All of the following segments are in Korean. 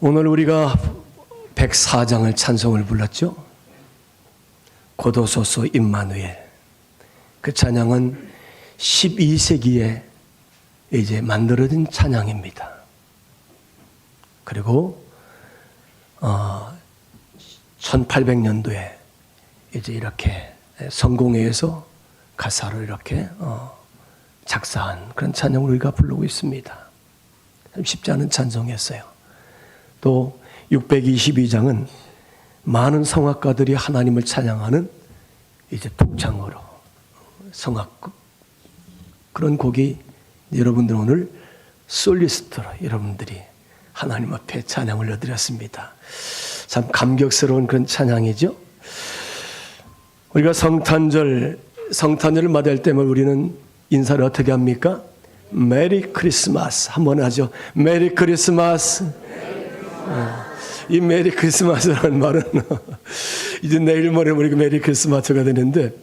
오늘 우리가 104장을 찬송을 불렀죠. 고도소서 임마누엘. 그 찬양은 12세기에 이제 만들어진 찬양입니다. 그리고 1800년도에 이제 이렇게 성공회에서 가사로 이렇게 작사한 그런 찬양을 우리가 부르고 있습니다. 참 쉽지 않은 찬송이었어요. 또 622장은 많은 성악가들이 하나님을 찬양하는 이제 독창으로 성악극 그런 곡이 여러분들 오늘 솔리스트로 여러분들이 하나님 앞에 찬양을 올려드렸습니다. 참 감격스러운 그런 찬양이죠. 우리가 성탄절을 맞이할 때면 우리는 인사를 어떻게 합니까? 메리 크리스마스 한번 하죠. 메리 크리스마스. 이 메리 크리스마스라는 말은 이제 내일 모레 우리가 메리 크리스마스가 되는데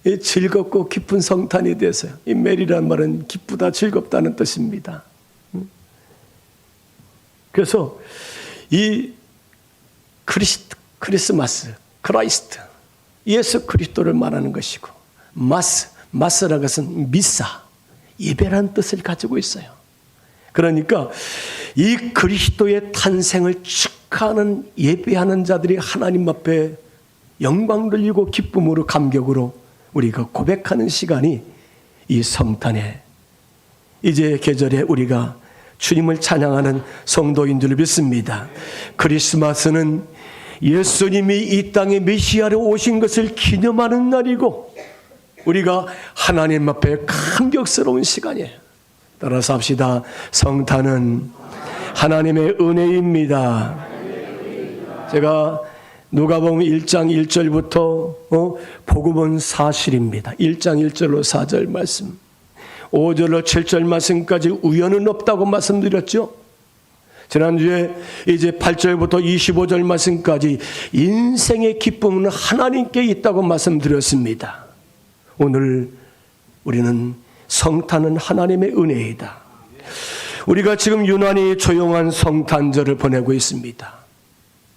이 즐겁고 기쁜 성탄이 되어서요. 이 메리라는 말은 기쁘다, 즐겁다는 뜻입니다. 그래서 이 크리스마스, 크라이스트, 예수 그리스도를 말하는 것이고 마스라는 것은 미사, 예배라는 뜻을 가지고 있어요. 그러니까 이 그리스도의 탄생을 축하하는 예배하는 자들이 하나님 앞에 영광 돌리고 기쁨으로 감격으로 우리가 고백하는 시간이 이 성탄의 이제 계절에 우리가 주님을 찬양하는 성도인 줄 믿습니다. 크리스마스는 예수님이 이 땅에 메시아로 오신 것을 기념하는 날이고 우리가 하나님 앞에 감격스러운 시간이에요. 따라서 합시다. 성탄은 하나님의 은혜입니다. 제가 누가복음 1장 1절부터 복음은 사실입니다. 1장 1절로 4절 말씀, 5절로 7절 말씀까지 우연은 없다고 말씀드렸죠. 지난주에 이제 8절부터 25절 말씀까지 인생의 기쁨은 하나님께 있다고 말씀드렸습니다. 오늘 우리는 성탄은 하나님의 은혜이다. 우리가 지금 유난히 조용한 성탄절을 보내고 있습니다.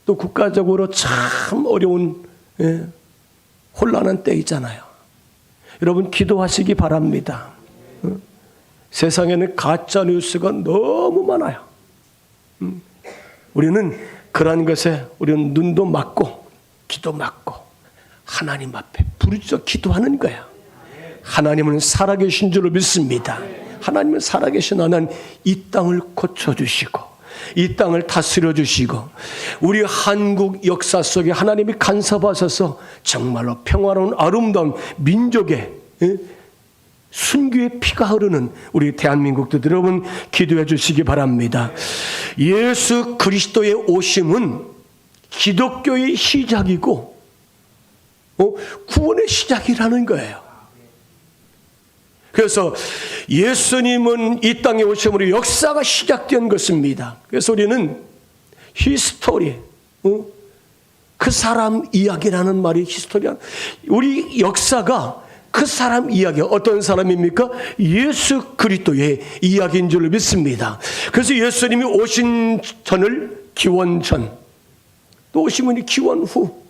또 국가적으로 참 어려운 혼란한 때이잖아요. 여러분 기도하시기 바랍니다. 세상에는 가짜 뉴스가 너무 많아요. 우리는 그러한 것에 우리는 눈도 막고 귀도 막고 하나님 앞에 부르짖어 기도하는 거야. 하나님은 살아계신 줄로 믿습니다. 하나님은 살아계신 하나님 이 땅을 고쳐주시고 이 땅을 다스려 주시고 우리 한국 역사 속에 하나님이 간섭하셔서 정말로 평화로운 아름다운 민족의 순교의 피가 흐르는 우리 대한민국도 여러분 기도해 주시기 바랍니다. 예수 그리스도의 오심은 기독교의 시작이고 구원의 시작이라는 거예요. 그래서 예수님은 이 땅에 오심으로 역사가 시작된 것입니다. 그래서 우리는 히스토리, 그 사람 이야기라는 말이 히스토리야. 우리 역사가 그 사람 이야기, 어떤 사람입니까? 예수 그리스도의 이야기인 줄 믿습니다. 그래서 예수님이 오신 전을 기원전, 또 오시면 기원 후,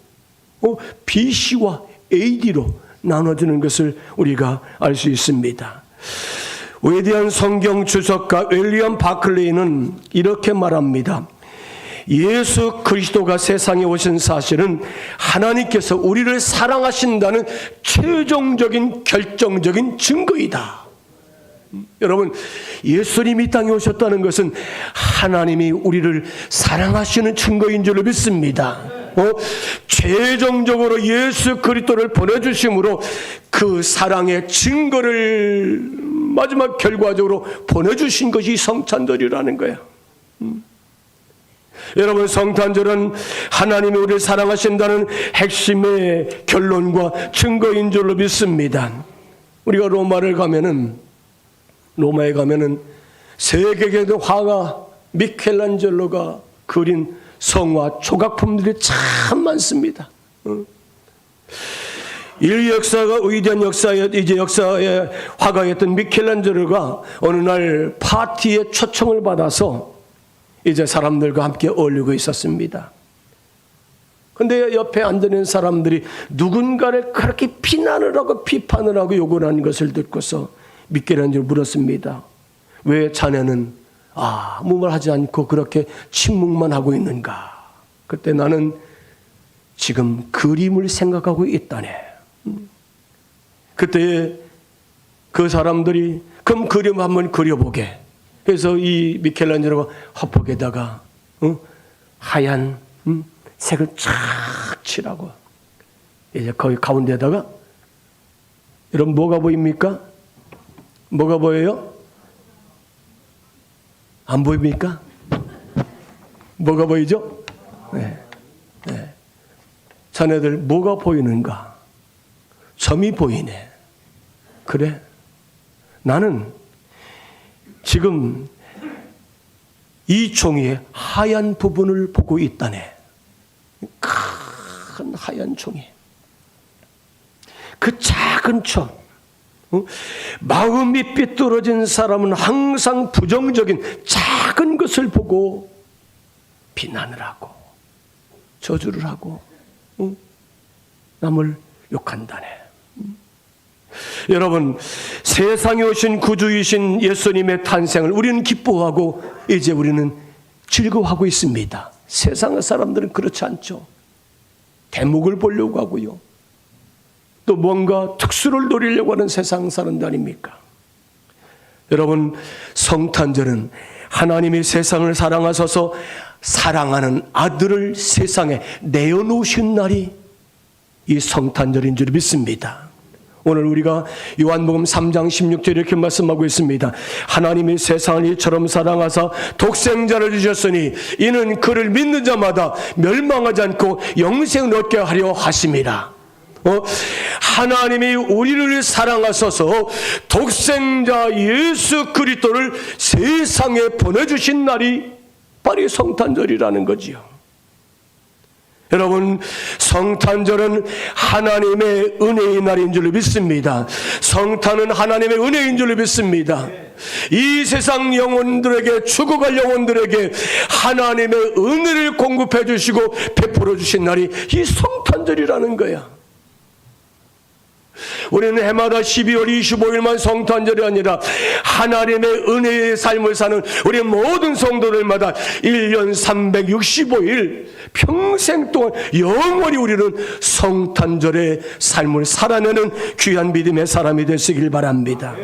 BC와 AD로 나눠지는 것을 우리가 알 수 있습니다. 위대한 성경 주석가 윌리엄 바클레이는 이렇게 말합니다. 예수 그리스도가 세상에 오신 사실은 하나님께서 우리를 사랑하신다는 최종적인 결정적인 증거이다. 여러분, 예수님이 이 땅에 오셨다는 것은 하나님이 우리를 사랑하시는 증거인 줄로 믿습니다. 최종적으로 예수 그리스도를 보내주심으로 그 사랑의 증거를 마지막 결과적으로 보내주신 것이 성탄절이라는 거예요. 여러분, 성탄절은 하나님이 우리를 사랑하신다는 핵심의 결론과 증거인 줄로 믿습니다. 우리가 로마에 가면은 세계적인 화가 미켈란젤로가 그린 성화 조각품들이 참 많습니다. 인류 역사가 위대한 역사의 화가였던 미켈란젤로가 어느 날 파티에 초청을 받아서 이제 사람들과 함께 어울리고 있었습니다. 근데 옆에 앉아있는 사람들이 누군가를 그렇게 비난을 하고 비판을 하고 욕을 하는 것을 듣고서 미켈란젤로 물었습니다. 왜 자네는 아무 말 하지 않고 그렇게 침묵만 하고 있는가? 그때 나는 지금 그림을 생각하고 있다네. 그때 그 사람들이 그럼 그림 한번 그려보게. 그래서 이 미켈란젤로가 화폭에다가 하얀 색을 쫙 칠하고 이제 거기 가운데다가 여러분 뭐가 보입니까? 뭐가 보여요? 안 보입니까? 뭐가 보이죠? 네. 네. 자네들 뭐가 보이는가? 점이 보이네. 그래? 나는 지금 이 종이의 하얀 부분을 보고 있다네. 큰 하얀 종이. 그 작은 점. 마음이 삐뚤어진 사람은 항상 부정적인 작은 것을 보고 비난을 하고 저주를 하고 남을 욕한다네. 여러분, 세상에 오신 구주이신 예수님의 탄생을 우리는 기뻐하고 이제 우리는 즐거워하고 있습니다. 세상의 사람들은 그렇지 않죠. 대목을 보려고 하고요. 또 뭔가 특수를 노리려고 하는 세상 사람들 아닙니까? 여러분, 성탄절은 하나님이 세상을 사랑하셔서 사랑하는 아들을 세상에 내어놓으신 날이 이 성탄절인 줄 믿습니다. 오늘 우리가 요한복음 3장 16절 이렇게 말씀하고 있습니다. 하나님이 세상을 이처럼 사랑하사 독생자를 주셨으니 이는 그를 믿는 자마다 멸망하지 않고 영생을 얻게 하려 하심이라. 하나님이 우리를 사랑하셔서 독생자 예수 그리스도를 세상에 보내주신 날이 바로 성탄절이라는 거지요. 여러분, 성탄절은 하나님의 은혜의 날인 줄 믿습니다. 성탄은 하나님의 은혜인 줄 믿습니다. 이 세상 영혼들에게, 죽어갈 영혼들에게 하나님의 은혜를 공급해 주시고 베풀어 주신 날이 이 성탄절이라는 거야. 우리는 해마다 12월 25일만 성탄절이 아니라 하나님의 은혜의 삶을 사는 우리 모든 성도들마다 1년 365일 평생 동안 영원히 우리는 성탄절의 삶을 살아내는 귀한 믿음의 사람이 되시길 바랍니다.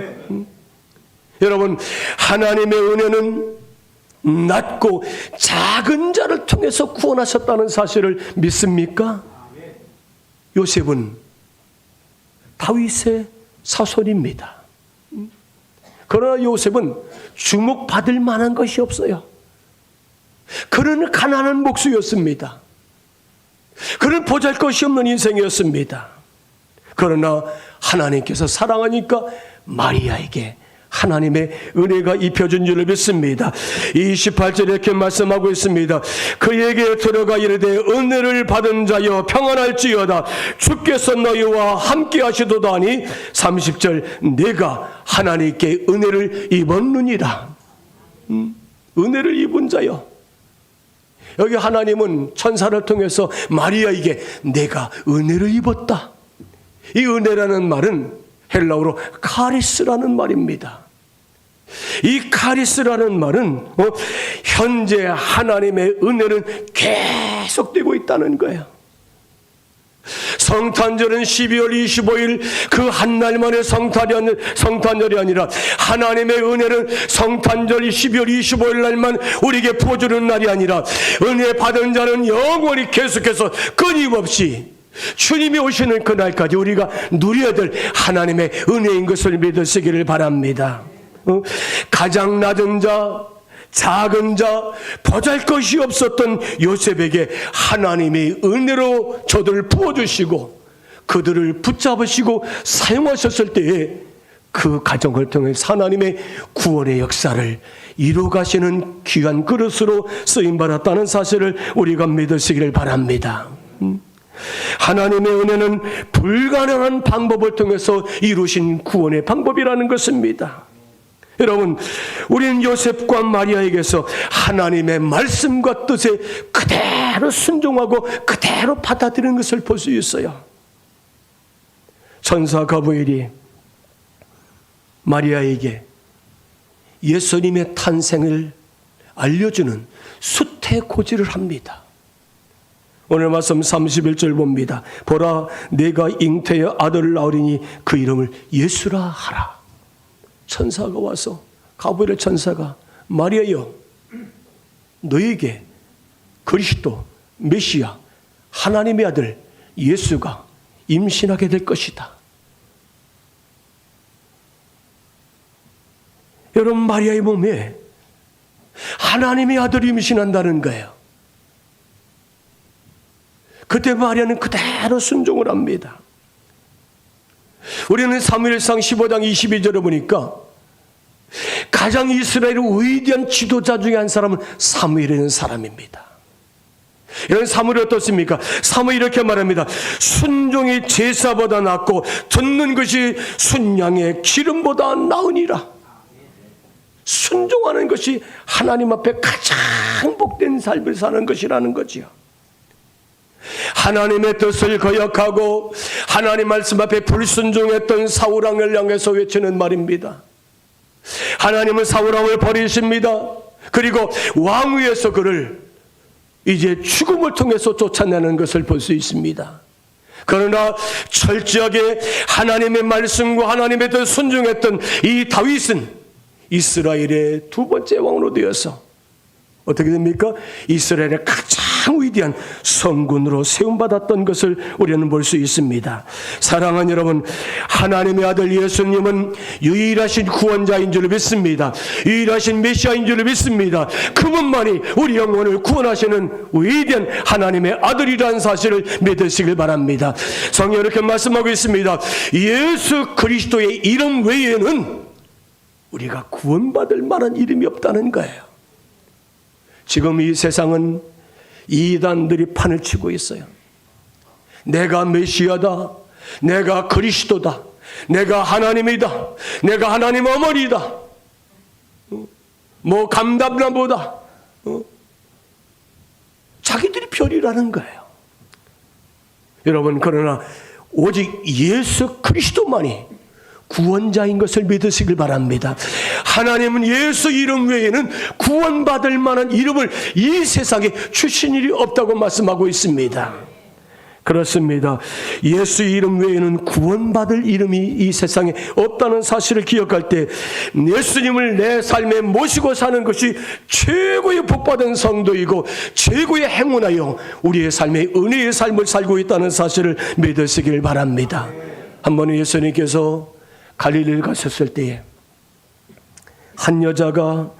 여러분, 하나님의 은혜는 낮고 작은 자를 통해서 구원하셨다는 사실을 믿습니까? 요셉은 다윗의 사손입니다. 그러나 요셉은 주목받을 만한 것이 없어요. 그는 가난한 목수였습니다. 그는 보잘것이 없는 인생이었습니다. 그러나 하나님께서 사랑하니까 마리아에게 하나님의 은혜가 입혀준 줄을 믿습니다. 28절에 이렇게 말씀하고 있습니다. 그에게 들어가 이르되 은혜를 받은 자여 평안할지어다 주께서 너희와 함께 하시도다 하니 30절 내가 하나님께 은혜를 입었느니라. 은혜를 입은 자여. 여기 하나님은 천사를 통해서 마리아에게 내가 은혜를 입었다. 이 은혜라는 말은 헬라어로 카리스라는 말입니다. 이 카리스라는 말은 현재 하나님의 은혜는 계속되고 있다는 거예요. 성탄절은 12월 25일 그 한 날만의 성탄절이 아니라 하나님의 은혜는 성탄절 12월 25일 날만 우리에게 부어주는 날이 아니라 은혜 받은 자는 영원히 계속해서 끊임없이 주님이 오시는 그날까지 우리가 누려야 될 하나님의 은혜인 것을 믿으시기를 바랍니다. 가장 낮은 자, 작은 자, 보잘것이 없었던 요셉에게 하나님이 은혜로 저들을 부어주시고 그들을 붙잡으시고 사용하셨을 때에 그 가정을 통해 하나님의 구원의 역사를 이루어가시는 귀한 그릇으로 쓰임받았다는 사실을 우리가 믿으시기를 바랍니다. 하나님의 은혜는 불가능한 방법을 통해서 이루신 구원의 방법이라는 것입니다. 여러분, 우리는 요셉과 마리아에게서 하나님의 말씀과 뜻에 그대로 순종하고 그대로 받아들이는 것을 볼 수 있어요. 천사 가브리엘이 마리아에게 예수님의 탄생을 알려주는 수태고지를 합니다. 오늘 말씀 31절 봅니다. 보라, 내가 잉태의 아들을 낳으리니 그 이름을 예수라 하라. 천사가 와서, 가브리엘 천사가, 마리아여, 너에게 그리스도 메시아 하나님의 아들 예수가 임신하게 될 것이다. 여러분, 마리아의 몸에 하나님의 아들이 임신한다는 거예요. 그때 마리아는 그대로 순종을 합니다. 우리는 사무엘상 15장 22절에 보니까 가장 이스라엘의 위대한 지도자 중에 한 사람은 사무엘이라는 사람입니다. 이런 사무엘이 어떻습니까? 사무엘이 이렇게 말합니다. 순종이 제사보다 낫고 듣는 것이 순양의 기름보다 나으니라. 순종하는 것이 하나님 앞에 가장 복된 삶을 사는 것이라는 거지요. 하나님의 뜻을 거역하고 하나님 말씀 앞에 불순종했던 사울왕을 향해서 외치는 말입니다. 하나님은 사울왕을 버리십니다. 그리고 왕위에서 그를 이제 죽음을 통해서 쫓아내는 것을 볼 수 있습니다. 그러나 철저하게 하나님의 말씀과 하나님의 뜻 순종했던 이 다윗은 이스라엘의 두 번째 왕으로 되어서 어떻게 됩니까? 이스라엘의 가장 위대한 성군으로 세움받았던 것을 우리는 볼 수 있습니다. 사랑하는 여러분, 하나님의 아들 예수님은 유일하신 구원자인 줄 믿습니다. 유일하신 메시아인 줄 믿습니다. 그분만이 우리 영혼을 구원하시는 위대한 하나님의 아들이라는 사실을 믿으시길 바랍니다. 성경에 이렇게 말씀하고 있습니다. 예수 그리스도의 이름 외에는 우리가 구원받을 만한 이름이 없다는 거예요. 지금 이 세상은 이단들이 판을 치고 있어요. 내가 메시아다, 내가 그리스도다, 내가 하나님이다, 내가 하나님 어머니다, 뭐 감람나무다, 자기들이 별이라는 거예요. 여러분, 그러나 오직 예수 그리스도만이 구원자인 것을 믿으시길 바랍니다. 하나님은 예수 이름 외에는 구원받을 만한 이름을 이 세상에 주신 일이 없다고 말씀하고 있습니다. 그렇습니다. 예수 이름 외에는 구원받을 이름이 이 세상에 없다는 사실을 기억할 때 예수님을 내 삶에 모시고 사는 것이 최고의 복받은 성도이고 최고의 행운하여 우리의 삶에 은혜의 삶을 살고 있다는 사실을 믿으시길 바랍니다. 한 번은 예수님께서 갈릴리를 가셨을 때에 한 여자가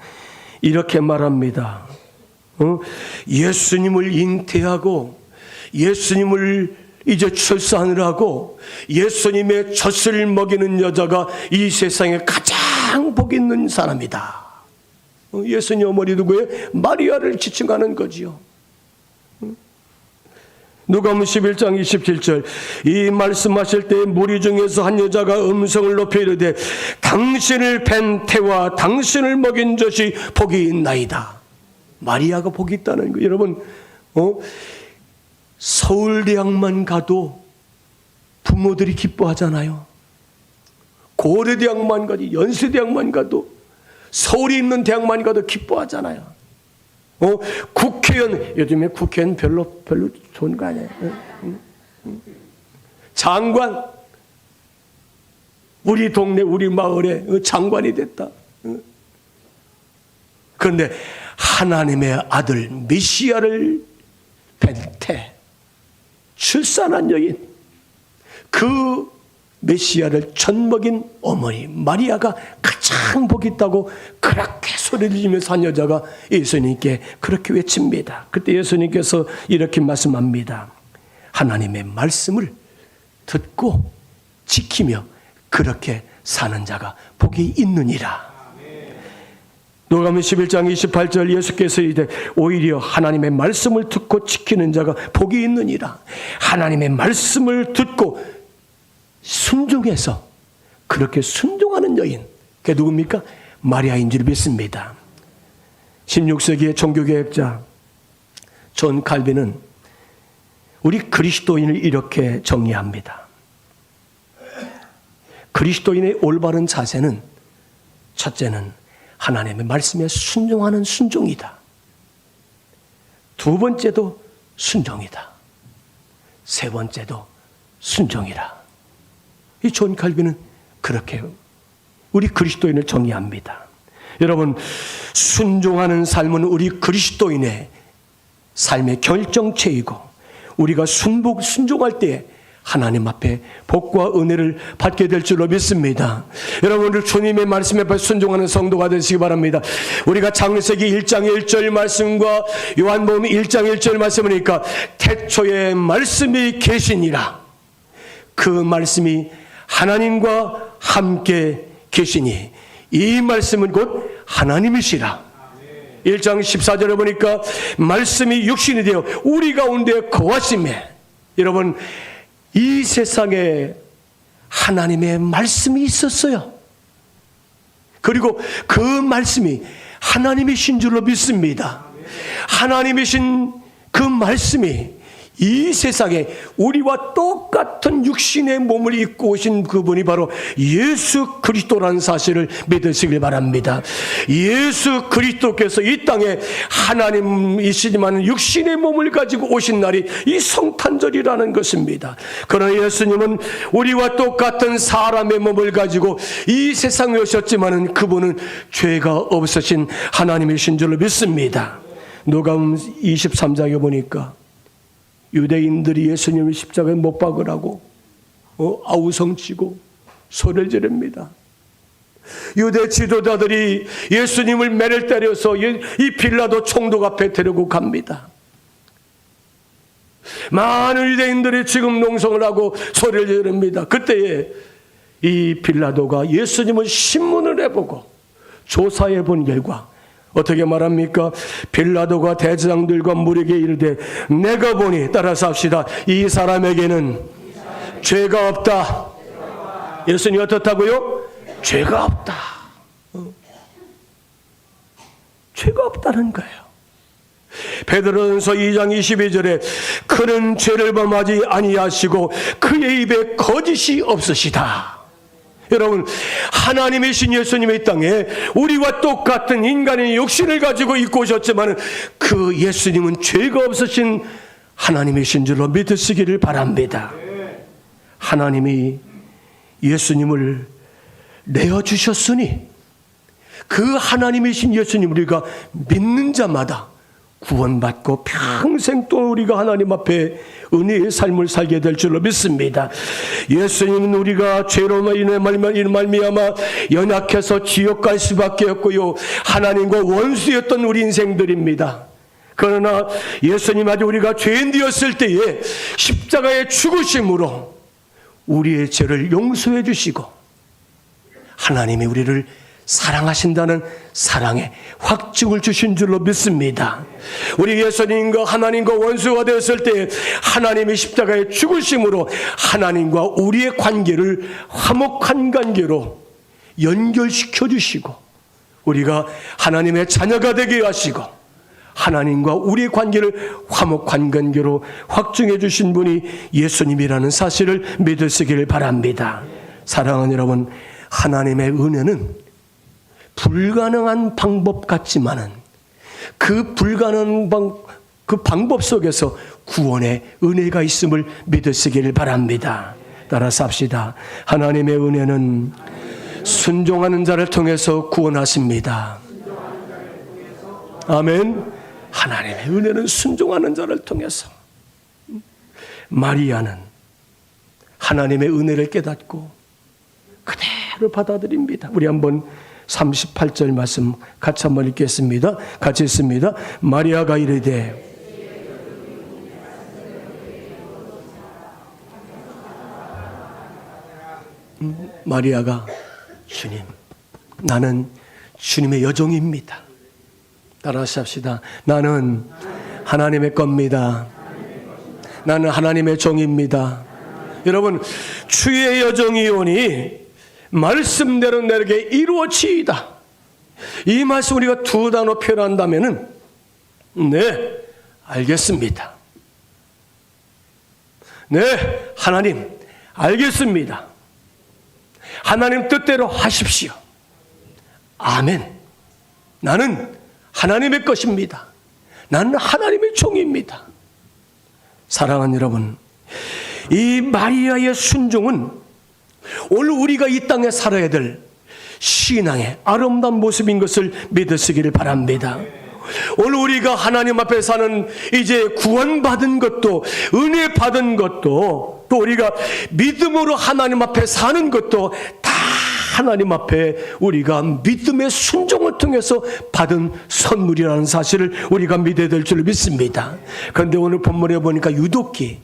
이렇게 말합니다. 예수님을 잉태하고 예수님을 이제 출산하느라고 예수님의 젖을 먹이는 여자가 이 세상에 가장 복 있는 사람이다. 예수님 어머니 누구예요? 마리아를 지칭하는 거지요. 누가복음 11장 27절 이 말씀하실 때 무리 중에서 한 여자가 음성을 높여 이르되 당신을 뵌 태와 당신을 먹인 젖이 복이 있나이다. 마리아가 복이 있다는 거예요. 여러분, 서울대학만 가도 부모들이 기뻐하잖아요. 고려대학만 가도, 연세대학만 가도, 서울에 있는 대학만 가도 기뻐하잖아요. 국회의원, 요즘에 국회의원 별로 좋은 거 아니에요. 장관, 우리 동네 우리 마을에 장관이 됐다. 그런데 하나님의 아들 메시아를 뵌 태, 출산한 여인, 그 메시아를 젖먹인 어머니 마리아가 가장 복 있다고 그렇게 소리를 지면서 한 여자가 예수님께 그렇게 외칩니다. 그때 예수님께서 이렇게 말씀합니다. 하나님의 말씀을 듣고 지키며 그렇게 사는 자가 복이 있느니라. 누가복음 11장 28절 예수께서 이르되 오히려 하나님의 말씀을 듣고 지키는 자가 복이 있느니라. 하나님의 말씀을 듣고 순종해서 그렇게 순종하는 여인, 그게 누굽니까? 마리아인 줄 믿습니다. 16세기의 종교개혁자 존 칼빈은 우리 그리스도인을 이렇게 정의합니다. 그리스도인의 올바른 자세는 첫째는 하나님의 말씀에 순종하는 순종이다. 두 번째도 순종이다. 세 번째도 순종이라. 이 존 칼빈은 그렇게 우리 그리스도인을 정의합니다. 여러분, 순종하는 삶은 우리 그리스도인의 삶의 결정체이고 우리가 순종할 때 하나님 앞에 복과 은혜를 받게 될 줄로 믿습니다. 여러분, 오늘 주님의 말씀에 순종하는 성도가 되시기 바랍니다. 우리가 창세기 1장 1절 말씀과 요한복음 1장 1절 말씀이니까 태초에 말씀이 계시니라. 그 말씀이 하나님과 함께 계시니 이 말씀은 곧 하나님이시라. 1장 14절에 보니까 말씀이 육신이 되어 우리 가운데 거하시매. 여러분, 이 세상에 하나님의 말씀이 있었어요. 그리고 그 말씀이 하나님이신 줄로 믿습니다. 하나님이신 그 말씀이 이 세상에 우리와 똑같은 육신의 몸을 입고 오신 그분이 바로 예수 그리스도라는 사실을 믿으시길 바랍니다. 예수 그리스도께서 이 땅에 하나님이시지만 육신의 몸을 가지고 오신 날이 이 성탄절이라는 것입니다. 그러나 예수님은 우리와 똑같은 사람의 몸을 가지고 이 세상에 오셨지만 그분은 죄가 없으신 하나님이신 줄로 믿습니다. 누가복음 23장에 보니까 유대인들이 예수님을 십자가에 못 박으라고 아우성치고 소리를 지릅니다. 유대 지도자들이 예수님을 매를 때려서 이 빌라도 총독 앞에 데리고 갑니다. 많은 유대인들이 지금 농성을 하고 소리를 지릅니다. 그때에 이 빌라도가 예수님을 신문을 해보고 조사해 본 결과 어떻게 말합니까? 빌라도가 대제사장들과 무리에게 이르되 내가 보니, 따라서 합시다, 이 사람에게는 죄가 없다. 예수님이 어떻다고요? 죄가 없다. 죄가 없다는 거예요. 베드로전서 2장 22절에 그는 죄를 범하지 아니하시고 그의 입에 거짓이 없으시다. 여러분, 하나님이신 예수님의 땅에 우리와 똑같은 인간의 육신을 가지고 있고 오셨지만 그 예수님은 죄가 없으신 하나님이신 줄로 믿으시기를 바랍니다. 하나님이 예수님을 내어주셨으니 그 하나님이신 예수님 우리가 믿는 자마다 구원받고 평생 또 우리가 하나님 앞에 은혜의 삶을 살게 될 줄로 믿습니다. 예수님은 우리가 죄로 인해 말미암아 연약해서 지옥 갈 수밖에 없고요, 하나님과 원수였던 우리 인생들입니다. 그러나 예수님 아직 우리가 죄인 되었을 때에 십자가의 죽으심으로 우리의 죄를 용서해 주시고 하나님이 우리를 사랑하신다는 사랑의 확증을 주신 줄로 믿습니다. 우리 예수님과 하나님과 원수가 되었을 때 하나님이 십자가에 죽으심으로 하나님과 우리의 관계를 화목한 관계로 연결시켜 주시고 우리가 하나님의 자녀가 되게 하시고 하나님과 우리의 관계를 화목한 관계로 확증해 주신 분이 예수님이라는 사실을 믿으시길 바랍니다. 사랑하는 여러분, 하나님의 은혜는 불가능한 방법 같지만은 그 불가능한 그 방법 속에서 구원의 은혜가 있음을 믿으시기를 바랍니다. 따라서 합시다. 하나님의 은혜는 순종하는 자를 통해서 구원하십니다. 아멘. 하나님의 은혜는 순종하는 자를 통해서. 마리아는 하나님의 은혜를 깨닫고 그대로 받아들입니다. 우리 한번 38절 말씀 같이 한번 읽겠습니다. 같이 읽습니다. 마리아가 이르되 마리아가 주님, 나는 주님의 여종입니다. 따라서 합시다. 나는 하나님의 겁니다. 나는 하나님의 종입니다. 여러분, 주의 여종이오니 말씀대로 내게 이루어지이다. 이 말씀 우리가 두 단어 표현한다면은 네, 알겠습니다. 네, 하나님 알겠습니다. 하나님 뜻대로 하십시오. 아멘. 나는 하나님의 것입니다. 나는 하나님의 종입니다. 사랑하는 여러분, 이 마리아의 순종은 오늘 우리가 이 땅에 살아야 될 신앙의 아름다운 모습인 것을 믿으시기를 바랍니다. 오늘 우리가 하나님 앞에 사는 이제 구원받은 것도, 은혜 받은 것도, 또 우리가 믿음으로 하나님 앞에 사는 것도 다 하나님 앞에 우리가 믿음의 순종을 통해서 받은 선물이라는 사실을 우리가 믿어야 될 줄 믿습니다. 그런데 오늘 본문에 보니까 유독히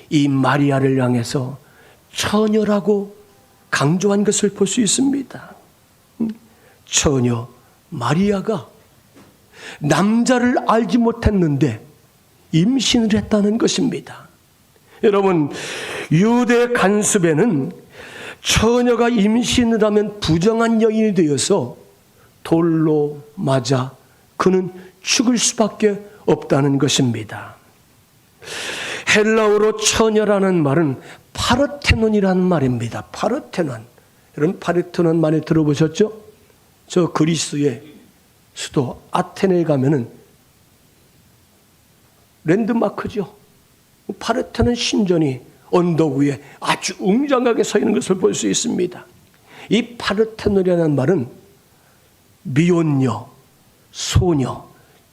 이 마리아를 향해서 처녀라고 강조한 것을 볼 수 있습니다. 처녀 마리아가 남자를 알지 못했는데 임신을 했다는 것입니다. 여러분, 유대 간습에는 처녀가 임신을 하면 부정한 여인이 되어서 돌로 맞아 그는 죽을 수밖에 없다는 것입니다. 헬라어로 처녀라는 말은 파르테논이라는 말입니다. 파르테논. 여러분, 파르테논 많이 들어보셨죠? 저 그리스의 수도 아테네에 가면은 랜드마크죠. 파르테논 신전이 언덕 위에 아주 웅장하게 서 있는 것을 볼 수 있습니다. 이 파르테논이라는 말은 미혼녀, 소녀,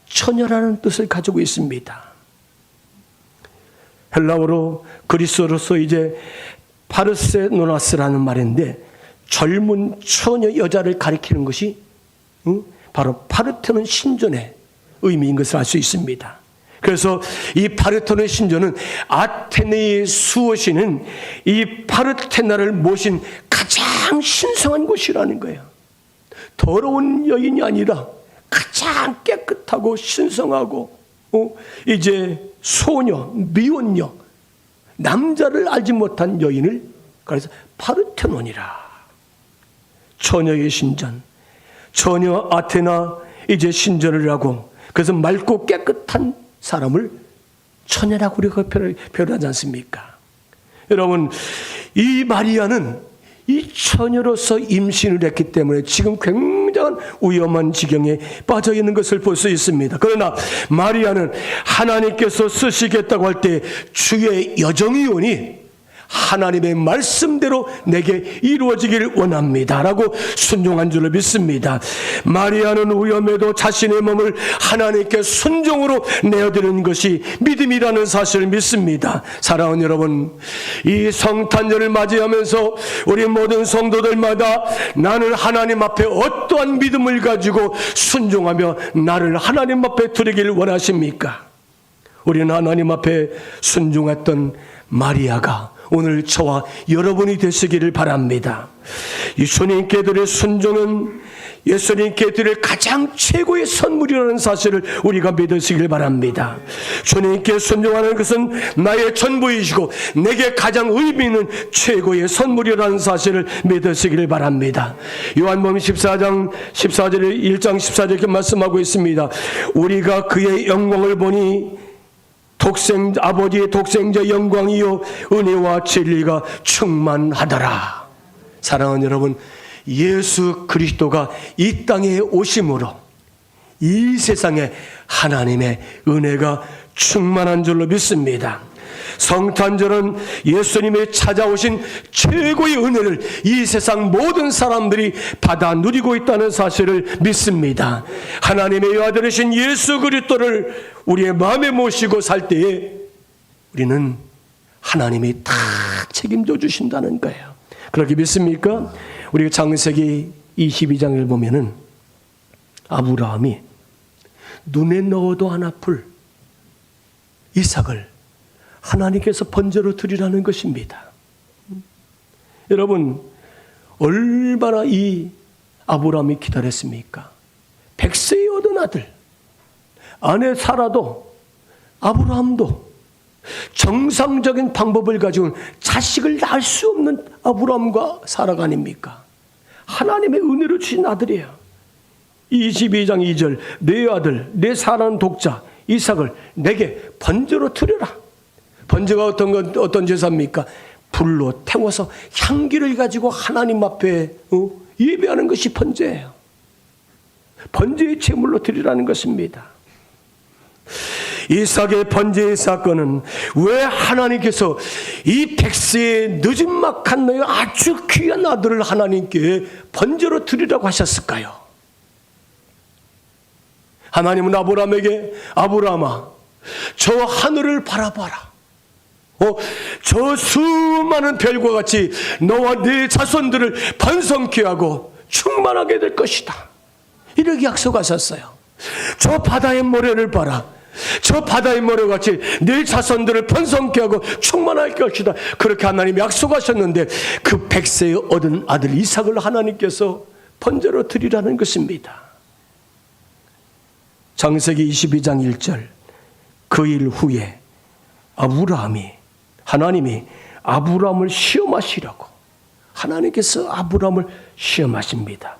처녀라는 뜻을 가지고 있습니다. 헬라어로 그리스어로서 이제 파르세노나스라는 말인데 젊은 처녀 여자를 가리키는 것이 바로 파르테논 신전의 의미인 것을 알 수 있습니다. 그래서 이 파르테논 신전은 아테네의 수호신은 이 파르테나를 모신 가장 신성한 곳이라는 거예요. 더러운 여인이 아니라 가장 깨끗하고 신성하고 이제 소녀, 미혼녀, 남자를 알지 못한 여인을 그래서 파르테논이라. 처녀의 신전, 처녀 아테나 이제 신전을 하고, 그래서 맑고 깨끗한 사람을 처녀라고 우리가 표현하지 않습니까? 여러분, 이 마리아는 이 처녀로서 임신을 했기 때문에 지금 굉장한 위험한 지경에 빠져 있는 것을 볼 수 있습니다. 그러나 마리아는 하나님께서 쓰시겠다고 할 때 주의 여정이 오니 하나님의 말씀대로 내게 이루어지기를 원합니다 라고 순종한 줄로 믿습니다. 마리아는 위험에도 자신의 몸을 하나님께 순종으로 내어드리는 것이 믿음이라는 사실을 믿습니다. 사랑하는 여러분, 이 성탄절을 맞이하면서 우리 모든 성도들마다 나는 하나님 앞에 어떠한 믿음을 가지고 순종하며 나를 하나님 앞에 드리기를 원하십니까? 우리는 하나님 앞에 순종했던 마리아가 오늘 저와 여러분이 되시기를 바랍니다. 예수님께 드릴 순종은 예수님께 드릴 가장 최고의 선물이라는 사실을 우리가 믿으시길 바랍니다. 주님께 순종하는 것은 나의 전부이시고 내게 가장 의미 있는 최고의 선물이라는 사실을 믿으시길 바랍니다. 요한복음 14장 14절에 1장 14절 이렇게 말씀하고 있습니다. 우리가 그의 영광을 보니 아버지의 독생자 영광이요 은혜와 진리가 충만하더라. 사랑하는 여러분, 예수 그리스도가 이 땅에 오심으로 이 세상에 하나님의 은혜가 충만한 줄로 믿습니다. 성탄절은 예수님이 찾아오신 최고의 은혜를 이 세상 모든 사람들이 받아 누리고 있다는 사실을 믿습니다. 하나님의 아들이신 예수 그리스도를 우리의 마음에 모시고 살 때에 우리는 하나님이 다 책임져 주신다는 거예요. 그렇게 믿습니까? 우리가 창세기 22장을 보면은 아브라함이 눈에 넣어도 안 아플 이삭을 하나님께서 번제로 드리라는 것입니다. 여러분, 얼마나 이 아브라함이 기다렸습니까? 100세에 얻은 아들, 아내 사라도 아브라함도 정상적인 방법을 가지고는 자식을 낳을 수 없는 아브라함과 사라가 아닙니까? 하나님의 은혜로 주신 아들이에요. 22장 2절 내 아들 내 사랑하는 독자 이삭을 내게 번제로 드려라. 번제가 어떤 제사입니까? 불로 태워서 향기를 가지고 하나님 앞에 예배하는 것이 번제예요. 번제의 제물로 드리라는 것입니다. 이삭의 번제의 사건은 왜 하나님께서 이 백세의 늦은막한 너의 아주 귀한 아들을 하나님께 번제로 드리라고 하셨을까요? 하나님은 아브라함에게 아브라함아 저 하늘을 바라봐라. 저 수많은 별과 같이 너와 네 자손들을 번성케 하고 충만하게 될 것이다. 이렇게 약속하셨어요. 저 바다의 모래를 봐라. 저 바다의 모래같이 네 자손들을 번성케 하고 충만할 것이다. 그렇게 하나님이 약속하셨는데 그 백세에 얻은 아들 이삭을 하나님께서 번제로 드리라는 것입니다. 창세기 22장 1절 그 일 후에 하나님이 아브라함을 시험하시려고 하나님께서 아브라함을 시험하십니다.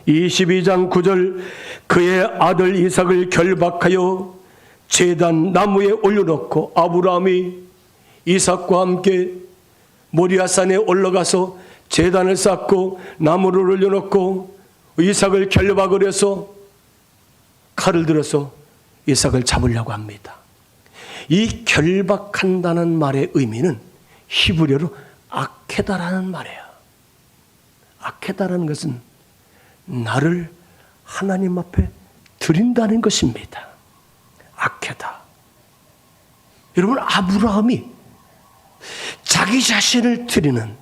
22장 9절 그의 아들 이삭을 결박하여 제단 나무에 올려놓고 아브라함이 이삭과 함께 모리아산에 올라가서 제단을 쌓고 나무를 올려놓고 이삭을 결박을 해서 칼을 들어서 이삭을 잡으려고 합니다. 이 결박한다는 말의 의미는 히브리어로 아케다라는 말이에요. 아케다라는 것은 나를 하나님 앞에 드린다는 것입니다. 아케다. 여러분, 아브라함이 자기 자신을 드리는,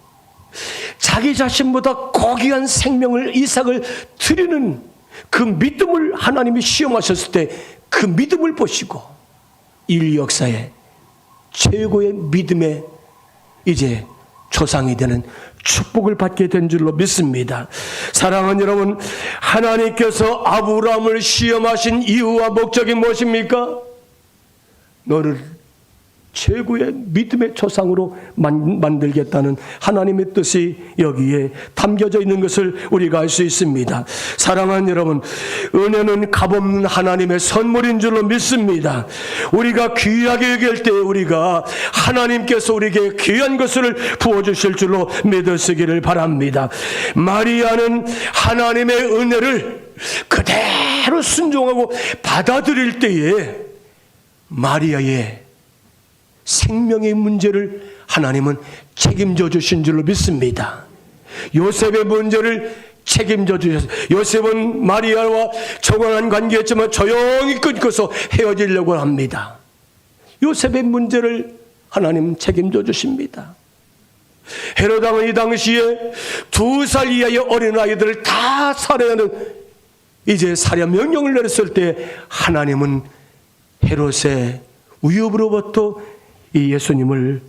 자기 자신보다 고귀한 생명을 이삭을 드리는 그 믿음을 하나님이 시험하셨을 때 그 믿음을 보시고 인류 역사의 최고의 믿음의 이제 조상이 되는 축복을 받게 된 줄로 믿습니다. 사랑하는 여러분, 하나님께서 아브라함을 시험하신 이유와 목적이 무엇입니까? 너를 최고의 믿음의 조상으로 만들겠다는 하나님의 뜻이 여기에 담겨져 있는 것을 우리가 알 수 있습니다. 사랑하는 여러분, 은혜는 값없는 하나님의 선물인 줄로 믿습니다. 우리가 귀하게 여길 때 우리가 하나님께서 우리에게 귀한 것을 부어주실 줄로 믿으시기를 바랍니다. 마리아는 하나님의 은혜를 그대로 순종하고 받아들일 때에 마리아의 생명의 문제를 하나님은 책임져 주신 줄로 믿습니다. 요셉의 문제를 책임져 주셨어요. 요셉은 마리아와 정확한 관계였지만 조용히 끊고서 헤어지려고 합니다. 요셉의 문제를 하나님은 책임져 주십니다. 헤롯 왕은 이 당시에 2살 이하의 어린아이들을 다 살해하는 이제 살해 명령을 내렸을 때 하나님은 헤롯의 위협으로부터 이 예수님을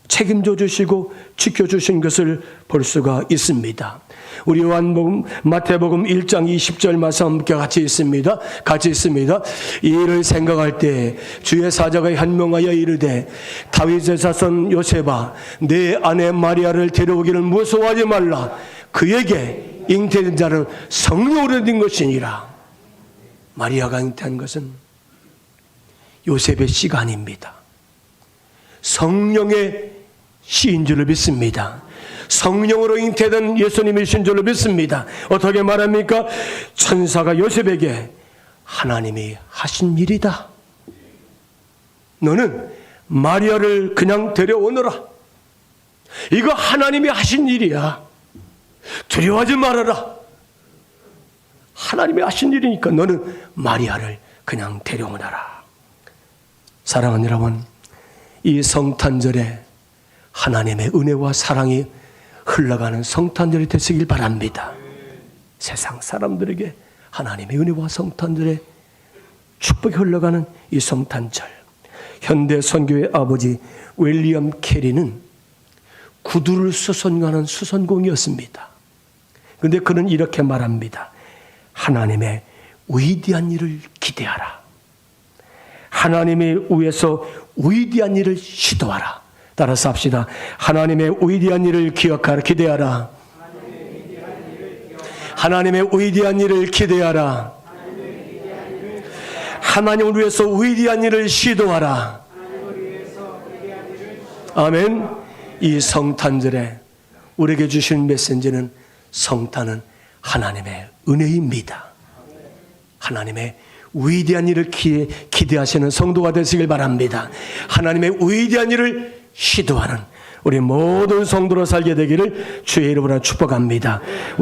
책임져 주시고 지켜주신 것을 볼 수가 있습니다. 우리 요한복음, 마태복음 1장 20절 말씀 함께 같이 있습니다. 이 일을 생각할 때 주의 사자가 현명하여 이르되 다윗의 자손 요셉아 내 아내 마리아를 데려오기를 무서워하지 말라. 그에게 잉태된 자는 성령으로 된 것이니라. 마리아가 잉태한 것은 요셉의 씨가 아닙니다. 성령의 씨인 줄로 믿습니다. 성령으로 잉태된 예수님이신 줄로 믿습니다. 어떻게 말합니까? 천사가 요셉에게 하나님이 하신 일이다. 너는 마리아를 그냥 데려오너라. 이거 하나님이 하신 일이야. 두려워하지 말아라. 하나님이 하신 일이니까 너는 마리아를 그냥 데려오너라. 사랑하는 여러분, 이 성탄절에 하나님의 은혜와 사랑이 흘러가는 성탄절이 되시길 바랍니다. 세상 사람들에게 하나님의 은혜와 성탄절에 축복이 흘러가는 이 성탄절. 현대 선교의 아버지 윌리엄 캐리는 구두를 수선하는 수선공이었습니다. 그런데 그는 이렇게 말합니다. 하나님의 위대한 일을 기대하라. 하나님의 위에서 위대한 일을 시도하라. 따라서 합시다. 하나님의 위대한 일을 기억하라. 기대하라. 하나님의 위대한 일을 기대하라. 하나님을 위해서 위대한 일을 시도하라. 아멘. 이 성탄절에 우리에게 주신 메시지는 성탄은 하나님의 은혜입니다. 하나님의 위대한 일을 기대하시는 성도가 되시길 바랍니다. 하나님의 위대한 일을 시도하는 우리 모든 성도로 살게 되기를 주의 이름으로 축복합니다.